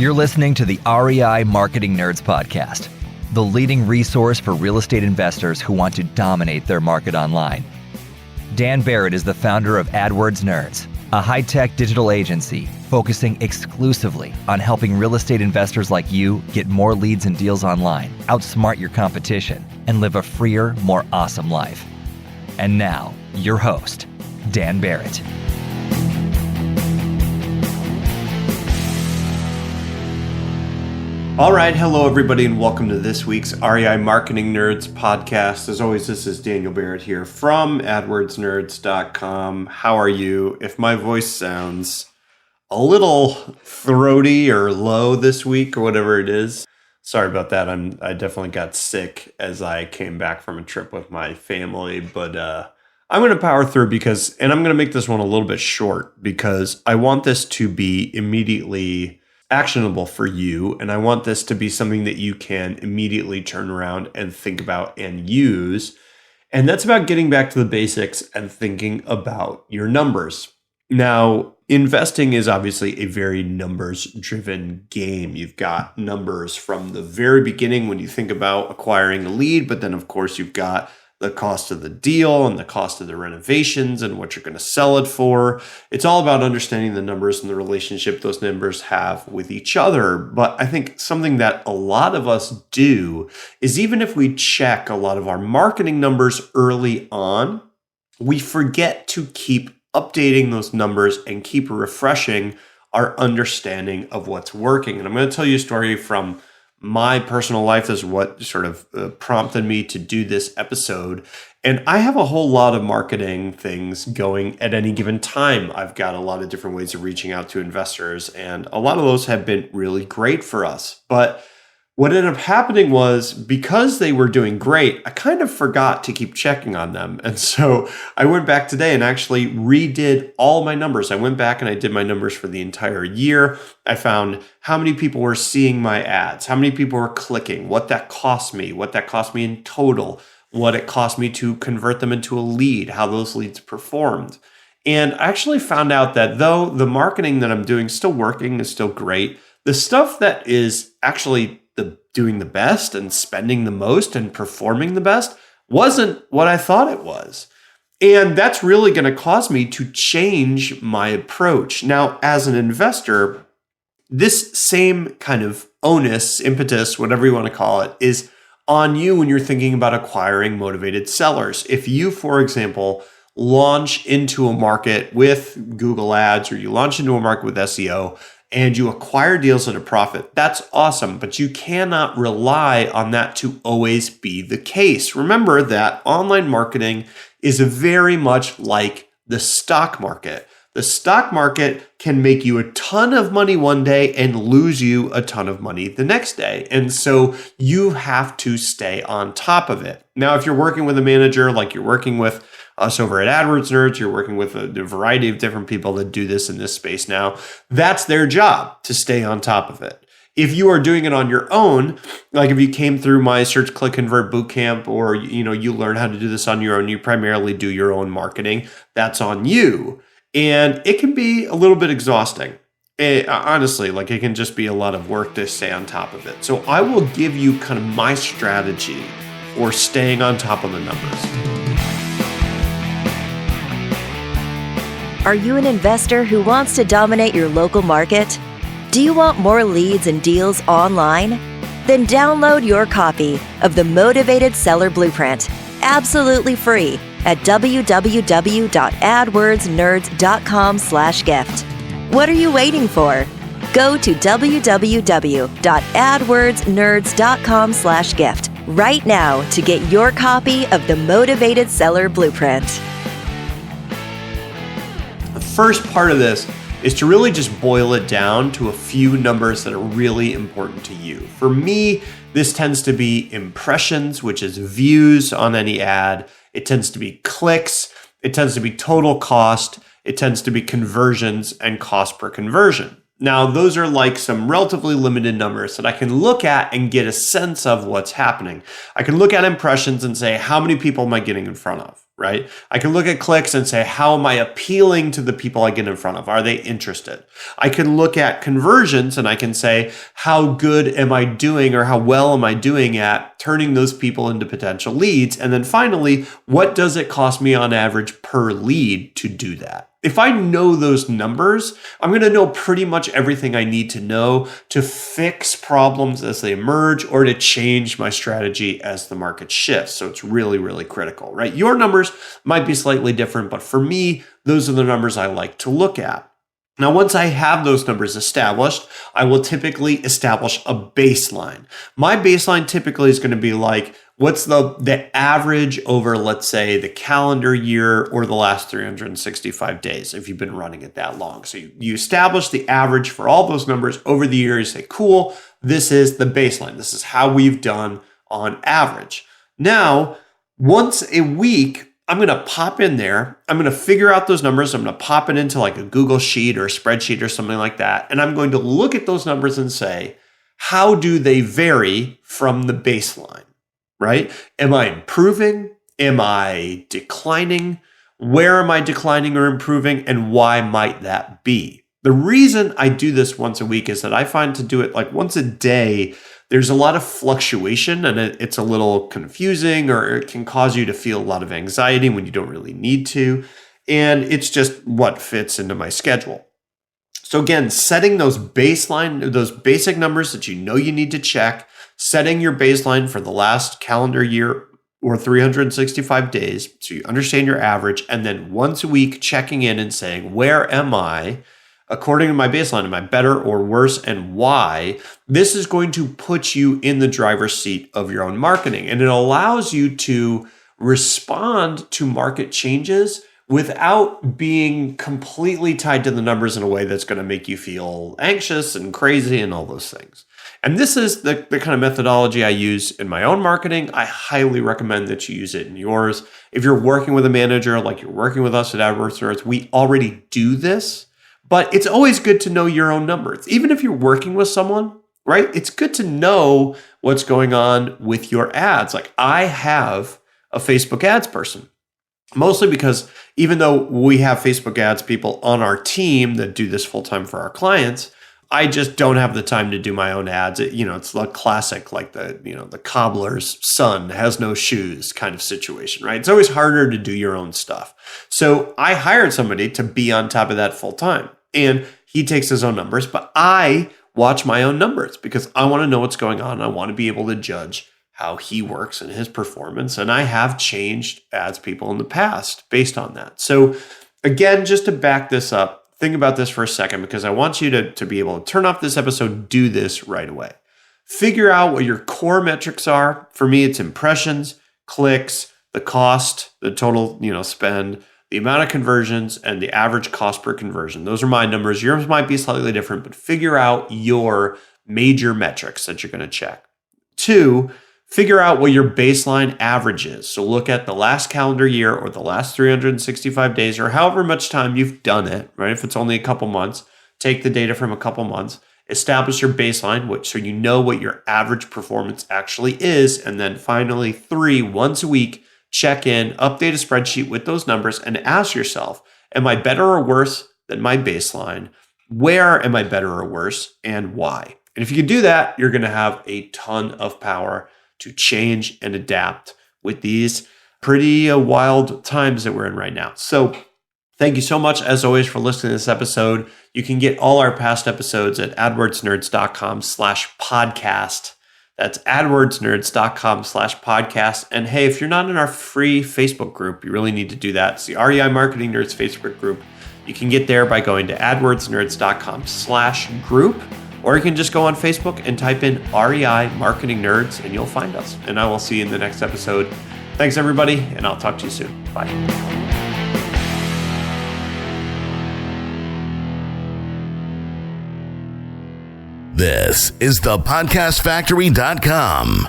You're listening to the REI Marketing Nerds Podcast, the leading resource for real estate investors who want to dominate their market online. Dan Barrett is the founder of AdWords Nerds, a high-tech digital agency focusing exclusively on helping real estate investors like you get more leads and deals online, outsmart your competition, and live a freer, more awesome life. And now, your host, Dan Barrett. All right, hello everybody, and welcome to this week's REI Marketing Nerds podcast. As always, this is Daniel Barrett here from AdWordsNerds.com. How are you? If my voice sounds a little throaty or low this week or whatever it is, sorry about that. I definitely got sick as I came back from a trip with my family, but I'm going to power through and I'm going to make this one a little bit short because I want this to be immediately actionable for you, and I want this to be something that you can immediately turn around and think about and use. And that's about getting back to the basics and thinking about your numbers. Now, investing is obviously a very numbers-driven game. You've got numbers from the very beginning when you think about acquiring a lead, but then of course you've got the cost of the deal and the cost of the renovations and what you're going to sell it for. It's all about understanding the numbers and the relationship those numbers have with each other. But I think something that a lot of us do is even if we check a lot of our marketing numbers early on, we forget to keep updating those numbers and keep refreshing our understanding of what's working. And I'm going to tell you a story from my personal life. This is what sort of prompted me to do this episode. And I have a whole lot of marketing things going at any given time. I've got a lot of different ways of reaching out to investors, and a lot of those have been really great for us. But what ended up happening was because they were doing great, I kind of forgot to keep checking on them. And so I went back today and actually redid all my numbers. I went back and I did my numbers for the entire year. I found how many people were seeing my ads, how many people were clicking, what that cost me in total, what it cost me to convert them into a lead, how those leads performed. And I actually found out that though the marketing that I'm doing is still working, is still great, the stuff that is actually doing the best and spending the most and performing the best wasn't what I thought it was. And that's really going to cause me to change my approach. Now, as an investor, this same kind of onus, impetus, whatever you want to call it, is on you when you're thinking about acquiring motivated sellers. If you, for example, launch into a market with Google Ads or you launch into a market with SEO, and you acquire deals at a profit, that's awesome, but you cannot rely on that to always be the case. Remember that online marketing is very much like the stock market. The stock market can make you a ton of money one day and lose you a ton of money the next day. And so you have to stay on top of it. Now, if you're working with a manager like you're working with us over at AdWords Nerds, you're working with a variety of different people that do this in this space now, that's their job to stay on top of it. If you are doing it on your own, like if you came through my Search, Click, Convert bootcamp, or you learn how to do this on your own, you primarily do your own marketing, that's on you. And it can be a little bit exhausting. Honestly, like it can just be a lot of work to stay on top of it. So I will give you kind of my strategy for staying on top of the numbers. Are you an investor who wants to dominate your local market? Do you want more leads and deals online? Then download your copy of the Motivated Seller Blueprint, absolutely free, at www.adwordsnerds.com/gift. What are you waiting for? Go to www.adwordsnerds.com/gift right now to get your copy of the Motivated Seller Blueprint. The first part of this is to really just boil it down to a few numbers that are really important to you. For me, this tends to be impressions, which is views on any ad. It tends to be clicks. It tends to be total cost. It tends to be conversions and cost per conversion. Now, those are like some relatively limited numbers that I can look at and get a sense of what's happening. I can look at impressions and say, how many people am I getting in front of, right? I can look at clicks and say, how am I appealing to the people I get in front of? Are they interested? I can look at conversions and I can say, how good am I doing, or how well am I doing at turning those people into potential leads? And then finally, what does it cost me on average per lead to do that? If I know those numbers, I'm going to know pretty much everything I need to know to fix problems as they emerge or to change my strategy as the market shifts. So it's really, really critical, right? Your numbers might be slightly different, but for me, those are the numbers I like to look at. Now, once I have those numbers established, I will typically establish a baseline. My baseline typically is going to be like, what's the average over, let's say, the calendar year or the last 365 days, if you've been running it that long. So you establish the average for all those numbers over the year. You say, cool, this is the baseline. This is how we've done on average. Now, once a week, I'm going to pop in there. I'm going to figure out those numbers. I'm going to pop it into like a Google Sheet or a spreadsheet or something like that. And I'm going to look at those numbers and say, how do they vary from the baseline, right? Am I improving? Am I declining? Where am I declining or improving? And why might that be? The reason I do this once a week is that I find to do it like once a day, there's a lot of fluctuation and it's a little confusing, or it can cause you to feel a lot of anxiety when you don't really need to. And it's just what fits into my schedule. So again, setting those basic numbers that you know you need to check, setting your baseline for the last calendar year or 365 days so you understand your average, and then once a week checking in and saying, where am I? According to my baseline, am I better or worse, and why? This is going to put you in the driver's seat of your own marketing, and it allows you to respond to market changes without being completely tied to the numbers in a way that's going to make you feel anxious and crazy and all those things. And this is the kind of methodology I use in my own marketing. I highly recommend that you use it in yours. If you're working with a manager like you're working with us at AdWords Nerds, we already do this. But it's always good to know your own numbers. Even if you're working with someone, right? It's good to know what's going on with your ads. Like I have a Facebook ads person, mostly because even though we have Facebook ads people on our team that do this full time for our clients, I just don't have the time to do my own ads. It's the classic, like the cobbler's son has no shoes kind of situation, right? It's always harder to do your own stuff. So I hired somebody to be on top of that full time. And he takes his own numbers, but I watch my own numbers because I want to know what's going on. I want to be able to judge how he works and his performance. And I have changed ads people in the past based on that. So again, just to back this up, think about this for a second, because I want you to be able to turn off this episode, do this right away. Figure out what your core metrics are. For me, it's impressions, clicks, the cost, the total, spend, the amount of conversions, and the average cost per conversion. Those are my numbers. Yours might be slightly different, but figure out your major metrics that you're going to check. 2, figure out what your baseline average is. So look at the last calendar year or the last 365 days or however much time you've done it, right? If it's only a couple months, take the data from a couple months, establish your baseline, so you know what your average performance actually is. And then finally, 3, once a week, check in, update a spreadsheet with those numbers and ask yourself, am I better or worse than my baseline? Where am I better or worse, and why? And if you can do that, you're going to have a ton of power to change and adapt with these pretty wild times that we're in right now. So thank you so much, as always, for listening to this episode. You can get all our past episodes at adwordsnerds.com/podcast. That's adwordsnerds.com/podcast. And hey, if you're not in our free Facebook group, you really need to do that. It's the REI Marketing Nerds Facebook group. You can get there by going to adwordsnerds.com/group, or you can just go on Facebook and type in REI Marketing Nerds and you'll find us. And I will see you in the next episode. Thanks, everybody, and I'll talk to you soon. Bye. This is thepodcastfactory.com.